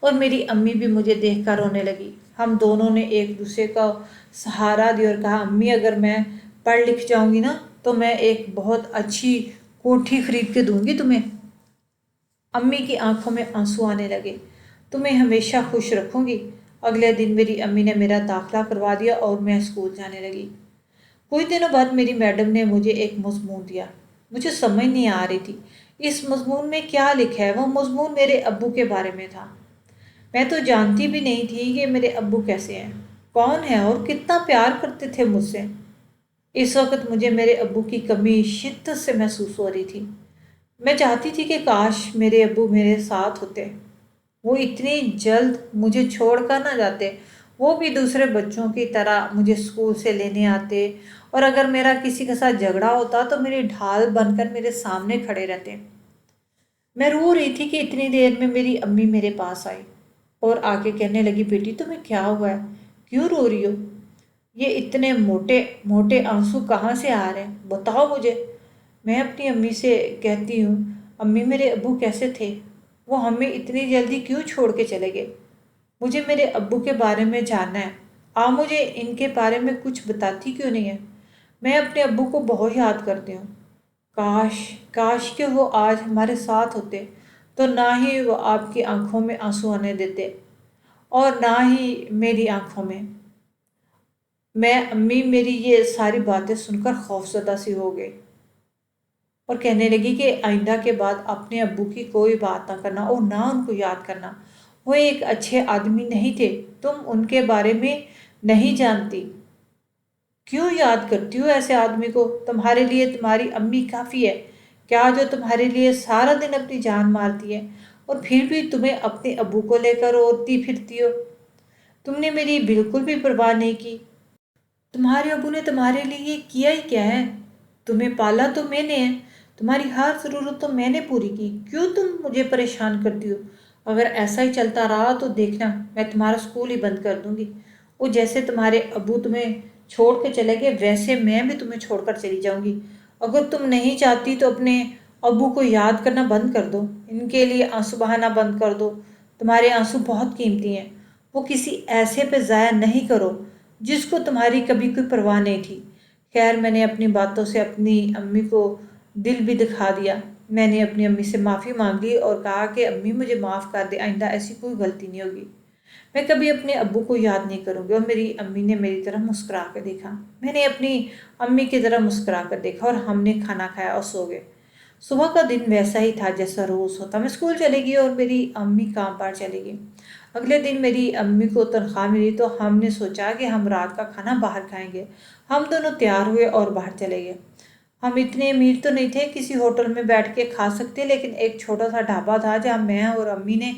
اور میری امی بھی مجھے دیکھ کر رونے لگی۔ ہم دونوں نے ایک دوسرے کا سہارا دیا اور کہا امی اگر میں پڑھ لکھ جاؤں گی نا تو میں ایک بہت اچھی کوٹھی خرید کے دوں گی تمہیں۔ امی کی آنکھوں میں آنسو آنے لگے۔ تمہیں ہمیشہ خوش رکھوں گی۔ اگلے دن میری امی نے میرا داخلہ کروا دیا اور میں اسکول جانے لگی۔ کچھ دنوں بعد میری میڈم نے مجھے ایک مضمون دیا۔ مجھے سمجھ نہیں آ رہی تھی اس مضمون میں کیا لکھا ہے۔ وہ مضمون میرے ابو کے بارے میں تھا۔ میں تو جانتی بھی نہیں تھی کہ میرے ابو کیسے ہیں، کون ہیں اور کتنا پیار کرتے تھے مجھ سے۔ اس وقت مجھے میرے ابو کی کمی شدت سے محسوس ہو رہی تھی۔ میں چاہتی تھی کہ کاش میرے ابو میرے ساتھ ہوتے، وہ اتنی جلد مجھے چھوڑ کر نہ جاتے، وہ بھی دوسرے بچوں کی طرح مجھے اسکول سے لینے آتے، اور اگر میرا کسی کے ساتھ جھگڑا ہوتا تو میری ڈھال بن کر میرے سامنے کھڑے رہتے۔ میں رو رہی تھی کہ اتنی دیر میں میری امی میرے پاس آئی اور آ کے کہنے لگی بیٹی تمہیں کیا ہوا ہے، کیوں رو رہی ہو؟ یہ اتنے موٹے موٹے آنسو کہاں سے آ رہے ہیں بتاؤ مجھے۔ میں اپنی امی سے کہتی ہوں امی میرے ابو کیسے تھے، وہ ہمیں اتنی جلدی کیوں چھوڑ کے چلے گئے؟ مجھے میرے ابو کے بارے میں جاننا ہے، آپ مجھے ان کے بارے میں کچھ بتاتی کیوں نہیں ہے؟ میں اپنے ابو کو بہت یاد کرتی ہوں۔ کاش کاش کہ وہ آج ہمارے ساتھ ہوتے تو نہ ہی وہ آپ کی آنکھوں میں آنسو آنے دیتے اور نہ ہی میری آنکھوں میں۔ میں امی میری یہ ساری باتیں سن کر خوفزدہ سی ہو گئی اور کہنے لگی کہ آئندہ کے بعد اپنے ابو کی کوئی بات نہ کرنا اور نہ ان کو یاد کرنا، وہ ایک اچھے آدمی نہیں تھے، تم ان کے بارے میں نہیں جانتی، کیوں یاد کرتی ہو ایسے آدمی کو؟ تمہارے لیے تمہاری امی کافی ہے، کیا جو تمہارے لیے سارا دن اپنی جان مارتی ہے اور پھر بھی تمہیں اپنے ابو کو لے کر روتی پھرتی ہو؟ تم نے میری بالکل بھی پرواہ نہیں کی۔ تمہارے ابو نے تمہارے لیے کیا ہی کیا ہے؟ تمہیں پالا تو میں نے ہے، تمہاری ہر ضرورت تو میں نے پوری کی، کیوں تم مجھے پریشان کرتی ہو؟ اگر ایسا ہی چلتا رہا تو دیکھنا میں تمہارا اسکول ہی بند کر دوں گی، وہ جیسے تمہارے ابو تمہیں چھوڑ کے چلے گئے ویسے میں بھی تمہیں چھوڑ کر چلی جاؤں گی۔ اگر تم نہیں چاہتی تو اپنے ابو کو یاد کرنا بند کر دو، ان کے لیے آنسو بہانا بند کر دو، تمہارے آنسو بہت قیمتی ہیں، وہ کسی ایسے پہ ضائع نہیں کرو جس کو تمہاری کبھی کوئی پرواہ نہیں تھی۔ خیر میں نے اپنی باتوں سے اپنی امی کو دل بھی دکھا دیا۔ میں نے اپنی امی سے معافی مانگ لی اور کہا کہ امی مجھے معاف کر دے، آئندہ ایسی کوئی غلطی نہیں ہوگی، میں کبھی اپنے ابو کو یاد نہیں کروں گی۔ اور میری امی نے میری طرف مسکرا کر دیکھا، میں نے اپنی امی کی طرف مسکرا کر دیکھا اور ہم نے کھانا کھایا اور سو گئے۔ صبح کا دن ویسا ہی تھا جیسا روز ہوتا، میں اسکول چلے گئی اور میری امی کام پر چلے گئی۔ اگلے دن میری امی کو تنخواہ ملی تو ہم نے سوچا کہ ہم رات کا کھانا باہر کھائیں گے۔ ہم دونوں تیار ہوئے اور باہر چلے گئے۔ ہم اتنے امیر تو نہیں تھے کسی ہوٹل میں بیٹھ کے کھا سکتے، لیکن ایک چھوٹا سا ڈھابا تھا جہاں میں اور امی نے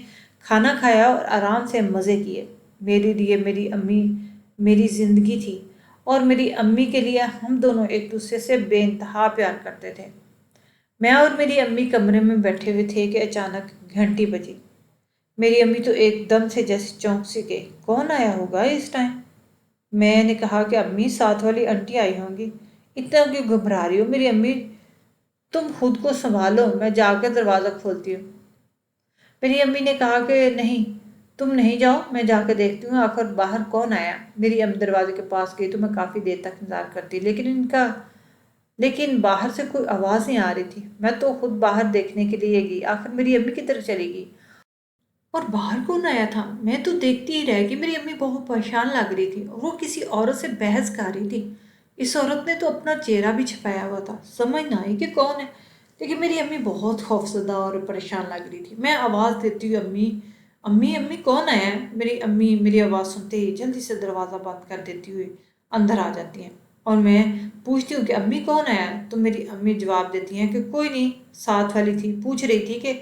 کھانا کھایا اور آرام سے مزے کیے۔ میرے لیے میری امی میری زندگی تھی اور میری امی کے لیے ہم دونوں ایک دوسرے سے بے انتہا پیار کرتے تھے۔ میں اور میری امی کمرے میں بیٹھے ہوئے تھے کہ اچانک گھنٹی بجی۔ میری امی تو ایک دم سے جیسے چونک سی گئی، کون آیا ہوگا اس ٹائم؟ میں نے کہا کہ امی ساتھ والی آنٹی آئی ہوں گی، اتنا کیوں گھبرا رہی ہو؟ میری امی تم خود کو سنبھالو، میں جا کے دروازہ کھولتی ہوں۔ میری امی نے کہا کہ نہیں تم نہیں جاؤ، میں جا کے دیکھتی ہوں آخر باہر کون آیا۔ میری امی دروازے کے پاس گئی تو میں کافی دیر تک انتظار کرتی، لیکن باہر سے کوئی آواز نہیں آ رہی تھی۔ میں تو خود باہر دیکھنے کے لیے گئی، آخر میری امی کی طرف چلی گئی اور باہر کون آیا تھا میں تو دیکھتی ہی رہ گئی۔ میری امی بہت پریشان لگ رہی تھی اور وہ کسی عورت سے بحث کر رہی تھی۔ اس عورت نے تو اپنا چہرہ بھی چھپایا ہوا تھا، سمجھ نہ آئی کہ کون ہے، لیکن میری امی بہت خوفزدہ اور پریشان لگ رہی تھی۔ میں آواز دیتی ہوں امی امی امی کون آیا ہے؟ میری امی میری آواز سنتے ہی جلدی سے دروازہ بند کر دیتی ہوئی اندر آ جاتی ہیں اور میں پوچھتی ہوں کہ امی کون آیا ہے؟ تو میری امی جواب دیتی ہیں کہ کوئی نہیں، ساتھ والی تھی، پوچھ رہی تھی کہ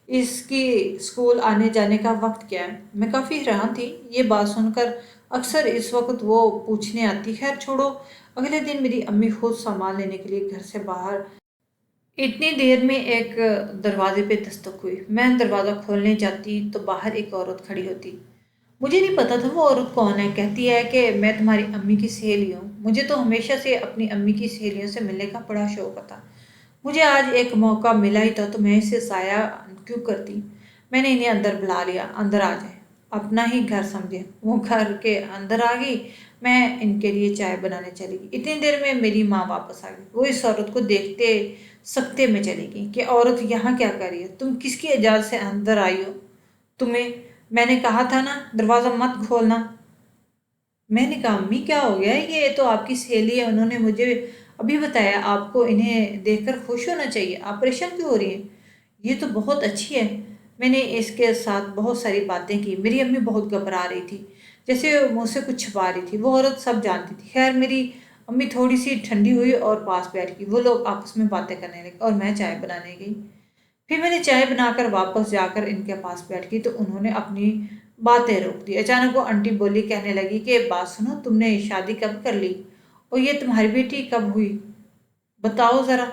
اس کی اسکول آنے جانے کا وقت کیا ہے۔ میں کافی حیران تھی یہ بات سن کر، اکثر اس وقت وہ پوچھنے آتی۔ خیر چھوڑو، اگلے دن میری امی خود سامان لینے کے لیے گھر سے باہر اتنی دیر میں ایک دروازے پہ دستک ہوئی۔ میں دروازہ کھولنے جاتی تو باہر ایک عورت کھڑی ہوتی۔ مجھے نہیں پتا تھا وہ عورت کون ہے۔ کہتی ہے کہ میں تمہاری امی کی سہیلی ہوں۔ مجھے تو ہمیشہ سے اپنی امی کی سہیلیوں سے ملنے کا بڑا شوق تھا، مجھے آج ایک موقع ملا ہی تھا تو میں اسے ضائع کیوں کرتی۔ میں نے انہیں اندر بلا لیا، اندر آ جائے، اپنا ہی گھر سمجھے۔ وہ گھر کے اندر آ گئی، میں ان کے لیے چائے بنانے چلی گئی۔ اتنی دیر میں میری ماں واپس آ گئی۔ وہ اس عورت کو دیکھتے سکتے میں چلی گئی کہ عورت یہاں کیا کر رہی ہے، تم کس کی اجازت سے اندر آئی ہو؟ تمہیں میں نے کہا تھا نا دروازہ مت کھولنا۔ میں نے کہا امی کیا ہو گیا، یہ تو آپ کی سہیلی ہے، انہوں نے مجھے ابھی بتایا، آپ کو انہیں دیکھ کر خوش ہونا چاہیے، آپ پریشان کیوں ہو رہی ہیں؟ یہ تو بہت اچھی ہے۔ میں نے اس کے ساتھ بہت ساری باتیں کی۔ میری امی بہت گھبرا رہی تھی، جیسے مجھ سے کچھ چھپا رہی تھی۔ وہ عورت سب جانتی تھی۔ خیر میری امی تھوڑی سی ٹھنڈی ہوئی اور پاس بیٹھ گئی۔ وہ لوگ آپس میں باتیں کرنے لگے اور میں چائے بنانے گئی۔ پھر میں نے چائے بنا کر واپس جا کر ان کے پاس بیٹھ گئی تو انہوں نے اپنی باتیں روک دی۔ اچانک وہ آنٹی بولی، کہنے لگی کہ بات سنو، تم نے شادی کب کر لی اور یہ تمہاری بیٹی کب ہوئی؟ بتاؤ ذرا،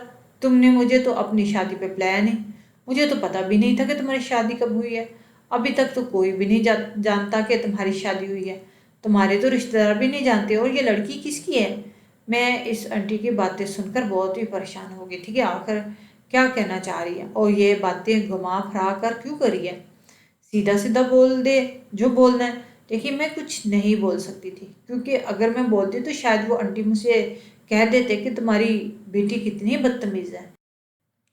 تم نے مجھے تو اپنی شادی پہ بلایا نہیں، مجھے تو پتہ بھی نہیں تھا کہ تمہاری شادی کب ہوئی ہے، ابھی تک تو کوئی بھی نہیں جانتا کہ تمہاری شادی ہوئی ہے، تمہارے تو رشتہ دار بھی نہیں جانتے، اور یہ لڑکی کس کی ہے؟ میں اس آنٹی کی باتیں سن کر بہت ہی پریشان ہو گئی تھی کہ آخر کیا کہنا چاہ رہی ہے اور یہ باتیں گھما پھرا کر کیوں کری ہے؟ سیدھا سیدھا بول دے جو بولنا ہے۔ لیکن میں کچھ نہیں بول سکتی تھی، کیونکہ اگر میں بولتی تو شاید وہ آنٹی مجھ سے کہہ دیتے کہ تمہاری بیٹی کتنی بدتمیز ہے۔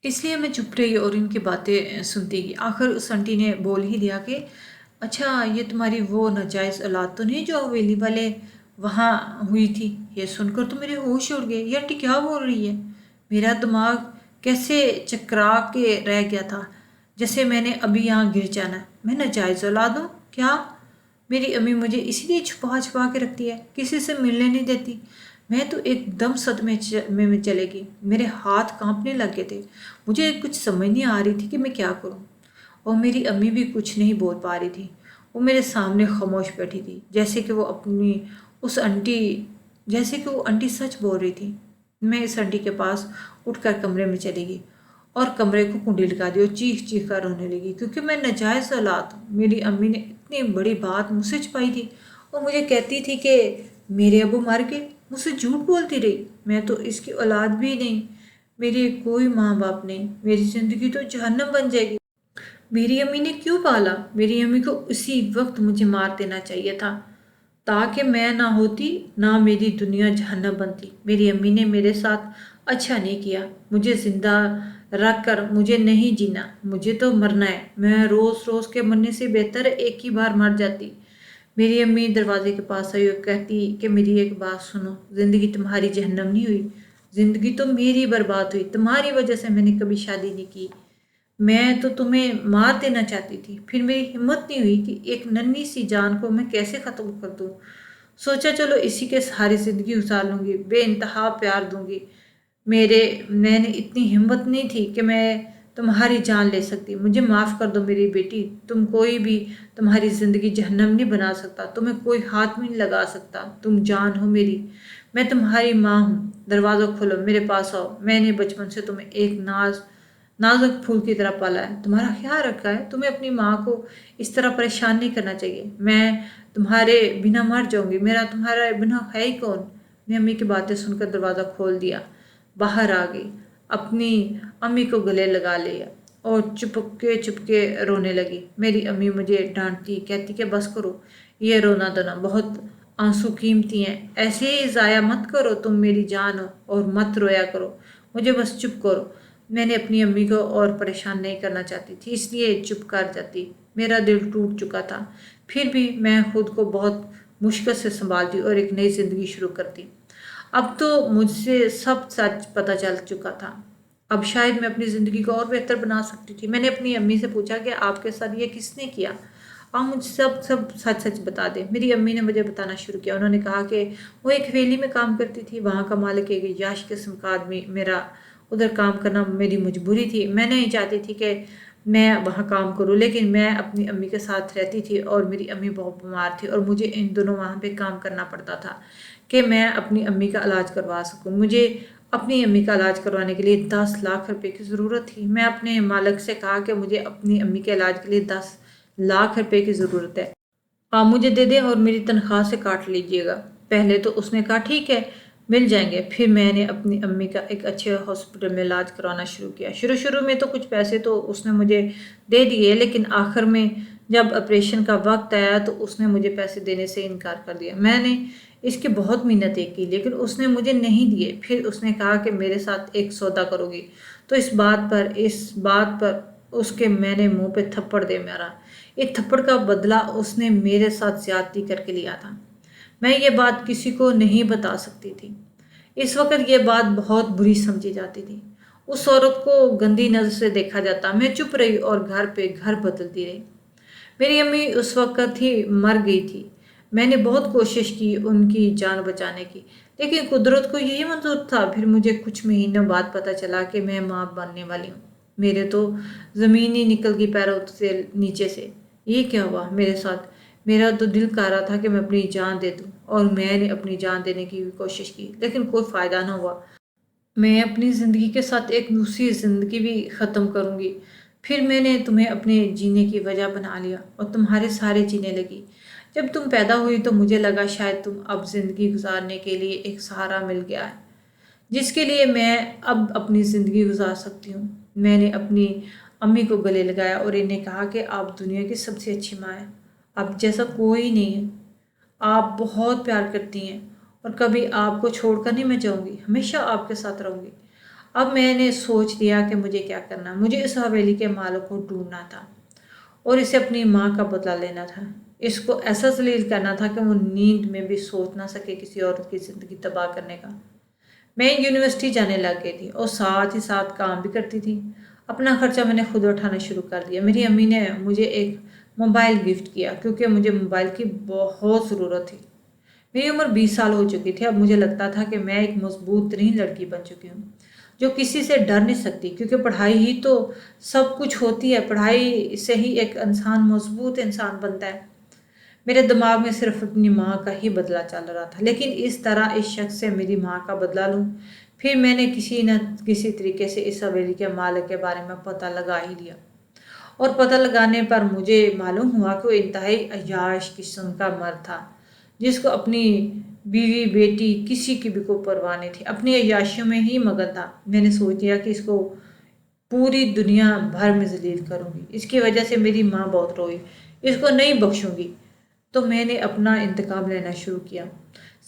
اس لیے میں چپ رہی اور ان کی باتیں سنتی گئی۔ آخر اس آنٹی نے بول ہی دیا کہ اچھا یہ تمہاری وہ ناجائز اولاد تو نہیں جو حویلی والے وہاں ہوئی تھی؟ یہ سن کر تو میرے ہوش اڑ گئے، یہ آنٹی کیا بول رہی ہے؟ میرا دماغ کیسے چکرا کے رہ گیا تھا، جیسے میں نے ابھی یہاں گر جانا ہے۔ میں ناجائز اولاد ہوں کیا؟ میری امی مجھے اسی لیے چھپا چھپا کے رکھتی ہے، کسی سے ملنے نہیں دیتی۔ میں تو ایک دم صدمے میں چلے گی، میرے ہاتھ کانپنے لگ گئے تھے، مجھے کچھ سمجھ نہیں آ رہی تھی کہ میں کیا کروں، اور میری امی بھی کچھ نہیں بول پا رہی تھی۔ وہ میرے سامنے خاموش بیٹھی تھی، جیسے کہ وہ آنٹی سچ بول رہی تھی۔ میں اس آنٹی کے پاس اٹھ کر کمرے میں چلی گئی اور کمرے کو کنڈی لگا دی اور چیخ چیخ کر رونے لگی، کیونکہ میں ناجائز اولاد ہوں۔ میری امی نے اتنی بڑی بات مجھ سے چھپائی تھی اور مجھے کہتی تھی کہ میرے ابو مر گئے، مجھ سے جھوٹ بولتی رہی، میں تو اس کی اولاد بھی نہیں، میرے کوئی ماں باپ نہیں، میری زندگی تو جہنم بن جائے گی۔ میری امی نے کیوں پالا؟ میری امی کو اسی وقت مجھے مار دینا چاہیے تھا، تاکہ میں نہ ہوتی، نہ میری دنیا جہنم بنتی۔ میری امی نے میرے ساتھ اچھا نہیں کیا، مجھے زندہ رکھ کر مجھے نہیں جینا، مجھے تو مرنا ہے۔ میں روز روز کے مرنے سے بہتر ہے ایک ہی بار مر جاتی۔ میری امی دروازے کے پاس آئی اور کہتی کہ میری ایک بات سنو، زندگی تمہاری جہنم نہیں ہوئی، زندگی تو میری برباد ہوئی، تمہاری وجہ سے میں نے کبھی شادی نہیں کی، میں تو تمہیں مار دینا چاہتی تھی، پھر میری ہمت نہیں ہوئی کہ ایک ننھی سی جان کو میں کیسے ختم کر دوں، سوچا چلو اسی کے ساری زندگی گزار لوں گی، بے انتہا پیار دوں گی۔ میں نے اتنی ہمت نہیں تھی کہ میں تمہاری جان لے سکتی، مجھے معاف کر دو میری بیٹی، کوئی بھی تمہاری زندگی جہنم نہیں بنا سکتا، تمہیں کوئی ہاتھ میں نہیں لگا سکتا، تم جان ہو میری، میں تمہاری ماں ہوں، دروازہ کھولو، میرے پاس آؤ، میں نے بچپن سے تمہیں ایک نازک پھول کی طرح پالا ہے، تمہارا خیال رکھا ہے، تمہیں اپنی ماں کو اس طرح پریشان نہیں کرنا چاہیے، میں تمہارے بنا مر جاؤں گی، میرا تمہارا بنا ہے ہی کون؟ میں امی کی باتیں سن کر دروازہ کھول دیا، باہر آ گئی، اپنی امی کو گلے لگا لیا اور چپکے رونے لگی۔ میری امی مجھے ڈانٹتی، کہتی کہ بس کرو، یہ رونا دھونا، بہت آنسو قیمتی ہیں، ایسے ہی ضائع مت کرو، تم میری جان ہو اور مت رویا کرو، مجھے بس چپ کرو۔ میں نے اپنی امی کو اور پریشان نہیں کرنا چاہتی تھی، اس لیے چپ کر جاتی، میرا دل ٹوٹ چکا تھا، پھر بھی میں خود کو بہت مشکل سے سنبھالتی اور ایک نئی زندگی شروع کرتی۔ اب تو مجھ سے سب سچ پتہ چل چکا تھا، اب شاید میں اپنی زندگی کو اور بہتر بنا سکتی تھی۔ میں نے اپنی امی سے پوچھا کہ آپ کے ساتھ یہ کس نے کیا؟ آپ مجھے سب سچ بتا دیں۔ میری امی نے مجھے بتانا شروع کیا، انہوں نے کہا کہ وہ ایک حویلی میں کام کرتی تھی، وہاں کا مالک ایک یاش قسم کا آدمی، میرا ادھر کام کرنا میری مجبوری تھی، میں نہیں چاہتی تھی کہ میں وہاں کام کروں، لیکن میں اپنی امی کے ساتھ رہتی تھی اور میری امی بہت بیمار تھی اور مجھے ان دنوں وہاں پہ کام کرنا پڑتا تھا کہ میں اپنی امی کا علاج کروا سکوں۔ مجھے اپنی امی کا علاج کروانے کے لیے 10 لاکھ روپے کی ضرورت تھی۔ میں اپنے مالک سے کہا کہ مجھے اپنی امی کے علاج کے لیے 10 لاکھ روپے کی ضرورت ہے، آپ مجھے دے دیں اور میری تنخواہ سے کاٹ لیجئے گا۔ پہلے تو اس نے کہا ٹھیک ہے، مل جائیں گے۔ پھر میں نے اپنی امی کا ایک اچھے ہاسپٹل میں علاج کروانا شروع کیا۔ شروع میں تو کچھ پیسے تو اس نے مجھے دے دیے، لیکن آخر میں جب آپریشن کا وقت آیا تو اس نے مجھے پیسے دینے سے انکار کر دیا۔ میں نے اس کی بہت منتیں کی لیکن اس نے مجھے نہیں دیے۔ پھر اس نے کہا کہ میرے ساتھ ایک سودا کرو گی تو اس بات پر اس کے میں نے منہ پہ تھپڑ دے مارا۔ اس تھپڑ کا بدلہ اس نے میرے ساتھ زیادتی کر کے لیا تھا۔ میں یہ بات کسی کو نہیں بتا سکتی تھی۔ اس وقت یہ بات بہت بری سمجھی جاتی تھی۔ اس عورت کو گندی نظر سے دیکھا جاتا۔ میں چپ رہی اور گھر پہ گھر بدلتی رہی۔ میری امی اس وقت ہی مر گئی تھی۔ میں نے بہت کوشش کی ان کی جان بچانے کی، لیکن قدرت کو یہی منظور تھا۔ پھر مجھے کچھ مہینوں بعد پتہ چلا کہ میں ماں بننے والی ہوں۔ میرے تو زمین ہی نکل گئی پیروں سے نیچے سے۔ یہ کیا ہوا میرے ساتھ؟ میرا تو دل کہہ رہا تھا کہ میں اپنی جان دے دوں، اور میں نے اپنی جان دینے کی بھی کوشش کی، لیکن کوئی فائدہ نہ ہوا۔ میں اپنی زندگی کے ساتھ ایک دوسری زندگی بھی ختم کروں گی۔ پھر میں نے تمہیں اپنے جینے کی وجہ بنا لیا اور تمہارے سارے جینے لگی۔ جب تم پیدا ہوئی تو مجھے لگا شاید تم اب زندگی گزارنے کے لیے ایک سہارا مل گیا ہے جس کے لیے میں اب اپنی زندگی گزار سکتی ہوں۔ میں نے اپنی امی کو گلے لگایا اور انہیں کہا کہ آپ دنیا کی سب سے اچھی ماں ہیں۔ آپ جیسا کوئی نہیں ہے۔ آپ بہت پیار کرتی ہیں اور کبھی آپ کو چھوڑ کر نہیں میں جاؤں گی، ہمیشہ آپ کے ساتھ رہوں گی۔ اب میں نے سوچ لیا کہ مجھے کیا کرنا۔ مجھے اس حویلی کے مالک کو ڈھونڈنا تھا اور اسے اپنی ماں کا بدلہ لینا تھا۔ اس کو ایسا ذلیل کرنا تھا کہ وہ نیند میں بھی سوچ نہ سکے کسی عورت کی زندگی تباہ کرنے کا۔ میں یونیورسٹی جانے لگ گئی تھی اور ساتھ ہی ساتھ کام بھی کرتی تھی۔ اپنا خرچہ میں نے خود اٹھانا شروع کر دیا۔ میری امی نے مجھے ایک موبائل گفٹ کیا کیونکہ مجھے موبائل کی بہت ضرورت تھی۔ میری عمر 20 سال ہو چکی تھی۔ اب مجھے لگتا تھا کہ میں ایک مضبوط ترین لڑکی بن چکی ہوں جو کسی سے ڈر نہیں سکتی، کیونکہ پڑھائی ہی تو سب کچھ ہوتی ہے۔ پڑھائی سے ہی ایک انسان مضبوط انسان بنتا ہے۔ میرے دماغ میں صرف اپنی ماں کا ہی بدلہ چل رہا تھا، لیکن اس طرح اس شخص سے میری ماں کا بدلہ لوں۔ پھر میں نے کسی نہ کسی طریقے سے اس حویلی کے مالک کے بارے میں پتہ لگا ہی لیا، اور پتہ لگانے پر مجھے معلوم ہوا کہ وہ انتہائی عیاش قسم کا مرد تھا جس کو اپنی بیوی بیٹی کسی کی بھی کوئی پرواہ نہیں تھی، اپنی عیاشیوں میں ہی مگن تھا۔ میں نے سوچ لیا کہ اس کو پوری دنیا بھر میں ذلیل کروں گی۔ اس کی وجہ سے میری ماں بہت روئی، اس کو نہیں بخشوں گی۔ تو میں نے اپنا انتقام لینا شروع کیا۔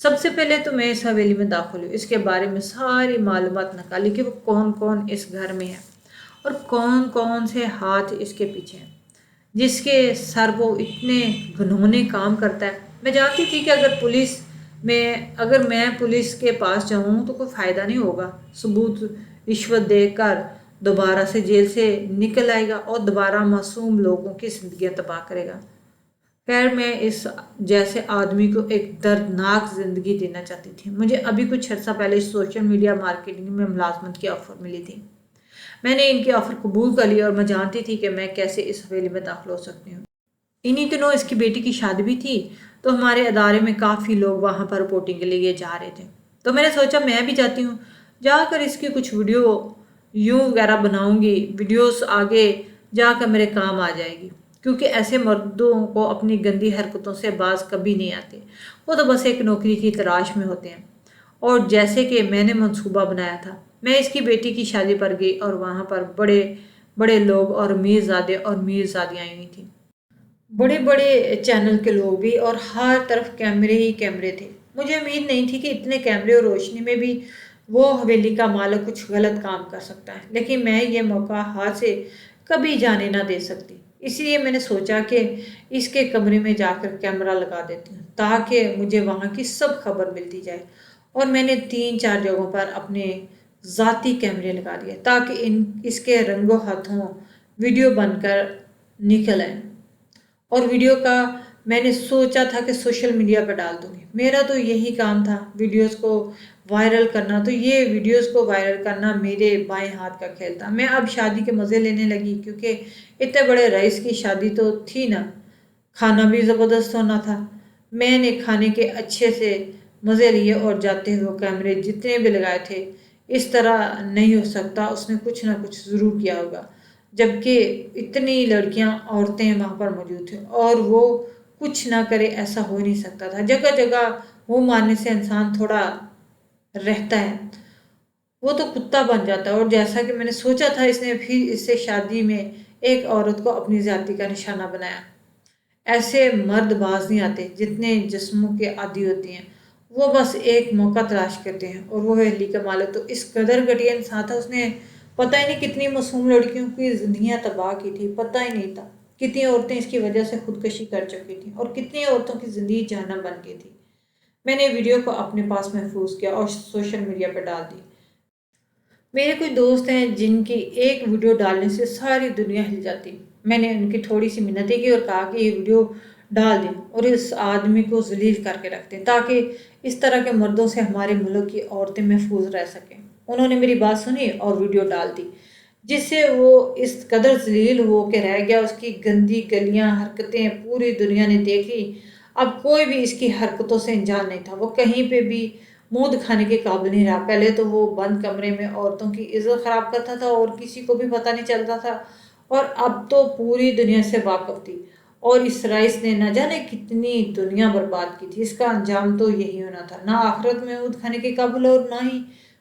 سب سے پہلے تو میں اس حویلی میں داخل ہوئی، اس کے بارے میں ساری معلومات نکالی کہ وہ کون کون اس گھر میں ہے اور کون کون سے ہاتھ اس کے پیچھے ہیں جس کے سر وہ اتنے گھنونے کام کرتا ہے۔ میں جانتی تھی کہ اگر میں پولیس کے پاس جاؤں تو کوئی فائدہ نہیں ہوگا۔ ثبوت رشوت دے کر دوبارہ سے جیل سے نکل آئے گا اور دوبارہ معصوم لوگوں کی زندگیاں تباہ کرے گا۔ خیر، میں اس جیسے آدمی کو ایک دردناک زندگی دینا چاہتی تھی۔ مجھے ابھی کچھ عرصہ پہلے سوشل میڈیا مارکیٹنگ میں ملازمت کی آفر ملی تھی۔ میں نے ان کی آفر قبول کر لی اور میں جانتی تھی کہ میں کیسے اس حویلی میں داخل ہو سکتی ہوں۔ انہی دنوں اس کی بیٹی کی شادی بھی تھی، تو ہمارے ادارے میں کافی لوگ وہاں پر رپورٹنگ کے لیے جا رہے تھے، تو میں نے سوچا میں بھی جاتی ہوں، جا کر اس کی کچھ ویڈیو وغیرہ بناؤں گی۔ ویڈیوز آگے جا کر میرے کام آ جائے گی، کیونکہ ایسے مردوں کو اپنی گندی حرکتوں سے باز کبھی نہیں آتے، وہ تو بس ایک نوکری کی تلاش میں ہوتے ہیں۔ اور جیسے کہ میں نے منصوبہ بنایا تھا، میں اس کی بیٹی کی شادی پر گئی اور وہاں پر بڑے بڑے لوگ اور میرزادے اور میرزادیاں آئی ہوئی تھیں، بڑے بڑے چینل کے لوگ بھی، اور ہر طرف کیمرے ہی کیمرے تھے۔ مجھے امید نہیں تھی کہ اتنے کیمرے اور روشنی میں بھی وہ حویلی کا مالک کچھ غلط کام کر سکتا ہے، لیکن میں یہ موقع ہاتھ سے کبھی جانے نہ دے سکتی۔ اس لیے میں نے سوچا کہ اس کے کمرے میں جا کر کیمرہ لگا دیتی ہوں تاکہ مجھے وہاں کی سب خبر ملتی جائے، اور میں نے 3-4 جگہوں پر اپنے ذاتی کیمرے لگا دیے تاکہ اس کے رنگوں ہاتھوں ویڈیو بن کر نکل آئیں، اور ویڈیو کا میں نے سوچا تھا کہ سوشل میڈیا پہ ڈال دوں گی۔ میرا تو یہی کام تھا، ویڈیوز کو وائرل کرنا۔ تو یہ ویڈیوز کو وائرل کرنا میرے بائیں ہاتھ کا کھیل تھا۔ میں اب شادی کے مزے لینے لگی، کیونکہ اتنے بڑے رئیس کی شادی تو تھی نا، کھانا بھی زبردست ہونا تھا۔ میں نے کھانے کے اچھے سے مزے لیے اور جاتے ہوئے کیمرے جتنے بھی لگائے تھے۔ اس طرح نہیں ہو سکتا، اس نے کچھ نہ کچھ ضرور کیا ہوگا، جبکہ اتنی لڑکیاں عورتیں وہاں پر موجود تھیں اور وہ کچھ نہ کرے، ایسا ہو نہیں سکتا تھا۔ جگہ جگہ وہ مارنے سے انسان تھوڑا رہتا ہے وہ تو کتا بن جاتا ہے، اور جیسا کہ میں نے سوچا تھا اس نے پھر اس سے شادی میں ایک عورت کو اپنی زیادتی کا نشانہ بنایا۔ ایسے مرد باز نہیں آتے جتنے جسموں کے عادی ہوتے ہیں، وہ بس ایک موقع تلاش کرتے ہیں اور وہ ہے علی کا مالک۔ تو اس قدر گھٹیا انسان تھا، اس نے پتہ ہی نہیں کتنی معصوم لڑکیوں کی زندگیاں تباہ کی تھی، پتہ ہی نہیں تھا کتنی عورتیں اس کی وجہ سے خودکشی کر چکی تھیں اور کتنی عورتوں کی زندگی جہنم بن گئی تھی۔ میں نے ویڈیو کو اپنے پاس محفوظ کیا اور سوشل میڈیا پر ڈال دی۔ میرے کوئی دوست ہیں جن کی ایک ویڈیو ڈالنے سے ساری دنیا ہل جاتی۔ میں نے ان کی تھوڑی سی منتیں کی اور کہا کہ یہ ویڈیو ڈال دیں اور اس آدمی کو ذلیل کر کے رکھ دیں تاکہ اس طرح کے مردوں سے ہمارے ملک کی عورتیں محفوظ رہ سکیں۔ انہوں نے میری بات سنی اور ویڈیو ڈال دی، جس سے وہ اس قدر ذلیل ہو کے رہ گیا۔ اس کی گندی گلیاں حرکتیں پوری دنیا نے دیکھ لی۔ اب کوئی بھی اس کی حرکتوں سے انجان نہیں تھا، وہ کہیں پہ بھی منہ دکھانے کے قابل نہیں رہا۔ پہلے تو وہ بند کمرے میں عورتوں کی عزت خراب کرتا تھا اور کسی کو بھی پتہ نہیں چلتا تھا، اور اب تو پوری دنیا سے واقف تھی، اور اس رئیس نے نہ جانے کتنی دنیا برباد کی تھی۔ اس کا انجام تو یہی ہونا تھا، نہ آخرت میں منہ دکھانے کے قابل اور نہ ہی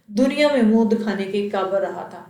دنیا میں منہ دکھانے کے قابل رہا تھا۔